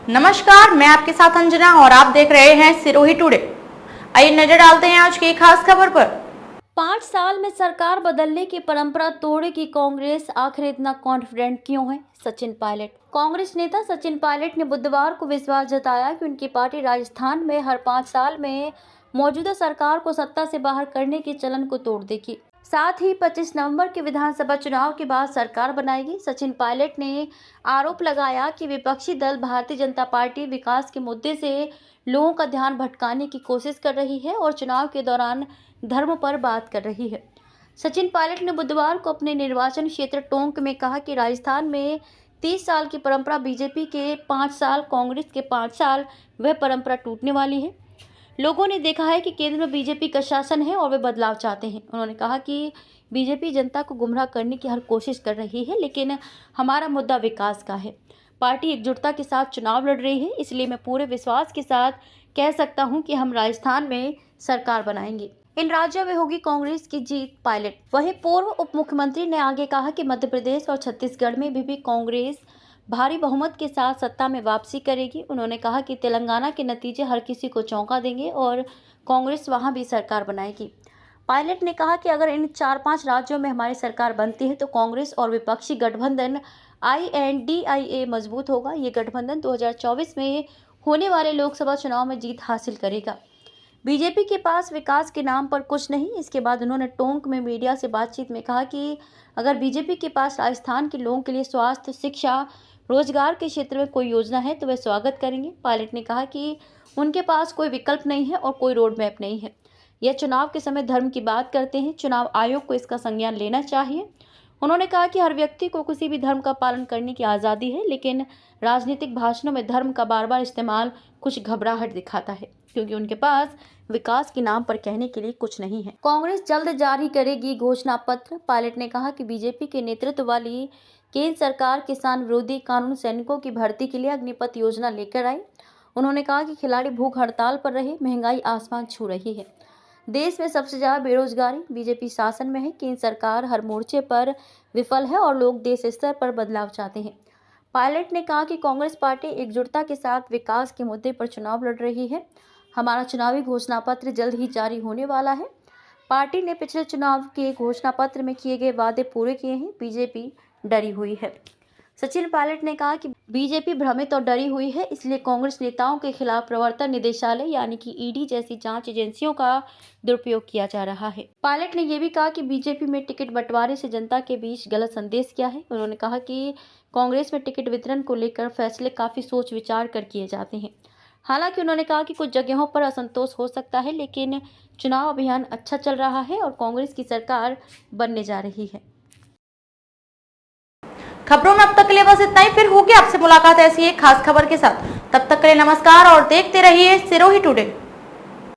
नमस्कार, मैं आपके साथ अंजना और आप देख रहे हैं सिरोही टुडे। आइए नजर डालते हैं आज की खास खबर पर। 5 साल में सरकार बदलने की परंपरा तोड़ेगी कांग्रेस, आखिर इतना कॉन्फिडेंट क्यों है? सचिन पायलट। कांग्रेस नेता सचिन पायलट ने बुधवार को विश्वास जताया कि उनकी पार्टी राजस्थान में हर 5 साल में मौजूदा सरकार को सत्ता से बाहर करने के चलन को तोड़ देगी। साथ ही 25 नवंबर के विधानसभा चुनाव के बाद सरकार बनाएगी। सचिन पायलट ने आरोप लगाया कि विपक्षी दल भारतीय जनता पार्टी विकास के मुद्दे से लोगों का ध्यान भटकाने की कोशिश कर रही है और चुनाव के दौरान धर्म पर बात कर रही है। सचिन पायलट ने बुधवार को अपने निर्वाचन क्षेत्र टोंक में कहा कि राजस्थान में 30 साल की परंपरा बीजेपी के 5 साल, कांग्रेस के 5 साल, वह परंपरा टूटने वाली है। लोगों ने देखा है कि केंद्र में बीजेपी का शासन है और वे बदलाव चाहते हैं। उन्होंने कहा कि बीजेपी जनता को गुमराह करने की हर कोशिश कर रही है, लेकिन हमारा मुद्दा विकास का है। पार्टी एकजुटता के साथ चुनाव लड़ रही है, इसलिए मैं पूरे विश्वास के साथ कह सकता हूं कि हम राजस्थान में सरकार बनाएंगे। इन राज्यों में होगी कांग्रेस की जीत। पायलट। वहीं पूर्व उप मुख्यमंत्री ने आगे कहा कि मध्य प्रदेश और छत्तीसगढ़ में भी कांग्रेस भारी बहुमत के साथ सत्ता में वापसी करेगी। उन्होंने कहा कि तेलंगाना के नतीजे हर किसी को चौंका देंगे और कांग्रेस वहां भी सरकार बनाएगी। पायलट ने कहा कि अगर इन 4-5 राज्यों में हमारी सरकार बनती है तो कांग्रेस और विपक्षी गठबंधन INDIA मजबूत होगा। ये गठबंधन 2024 में होने वाले लोकसभा चुनाव में जीत हासिल करेगा। बीजेपी के पास विकास के नाम पर कुछ नहीं। इसके बाद उन्होंने टोंक में मीडिया से बातचीत में कहा कि अगर बीजेपी के पास राजस्थान के लोगों के लिए स्वास्थ्य, शिक्षा, रोजगार के क्षेत्र में कोई योजना है तो वे स्वागत करेंगे। पायलट ने कहा कि उनके पास कोई विकल्प नहीं है और कोई रोड मैप नहीं है। यह चुनाव के समय धर्म की बात करते हैं, चुनाव आयोग को इसका संज्ञान लेना चाहिए। उन्होंने कहा कि हर व्यक्ति को किसी भी धर्म का पालन करने की आज़ादी है, लेकिन राजनीतिक भाषणों में धर्म का बार बार इस्तेमाल कुछ घबराहट दिखाता है, क्योंकि उनके पास विकास के नाम पर कहने के लिए कुछ नहीं है। कांग्रेस जल्द जारी करेगी घोषणा पत्र। पायलट ने कहा कि बीजेपी के नेतृत्व वाली केंद्र सरकार किसान विरोधी कानून, सैनिकों की भर्ती के लिए अग्निपथ योजना लेकर आई। उन्होंने कहा कि खिलाड़ी भूख हड़ताल पर रहे, महंगाई आसमान छू रही है, देश में सबसे ज्यादा बेरोजगारी बीजेपी शासन में है। केंद्र सरकार हर मोर्चे पर विफल है और लोग देश स्तर पर बदलाव चाहते हैं। पायलट ने कहा कि कांग्रेस पार्टी एकजुटता के साथ विकास के मुद्दे पर चुनाव लड़ रही है। हमारा चुनावी घोषणा पत्र जल्द ही जारी होने वाला है। पार्टी ने पिछले चुनाव के घोषणा पत्र में किए गए वादे पूरे किए हैं। बीजेपी डरी हुई है। सचिन पायलट ने कहा कि बीजेपी भ्रमित और डरी हुई है, इसलिए कांग्रेस नेताओं के खिलाफ प्रवर्तन निदेशालय यानी कि ED जैसी जांच एजेंसियों का दुरुपयोग किया जा रहा है। पायलट ने यह भी कहा कि बीजेपी में टिकट बंटवारे से जनता के बीच गलत संदेश किया है। उन्होंने कहा कि कांग्रेस में टिकट वितरण को लेकर फैसले काफी सोच विचार कर किए जाते हैं। हालांकि उन्होंने कहा कि कुछ जगहों पर असंतोष हो सकता है, लेकिन चुनाव अभियान अच्छा चल रहा है और कांग्रेस की सरकार बनने जा रही है। खबरों में अब तक के लिए बस इतना ही। फिर होगी आपसे मुलाकात ऐसी एक खास खबर के साथ। तब तक के लिए नमस्कार और देखते रहिए सिरोही टुडे।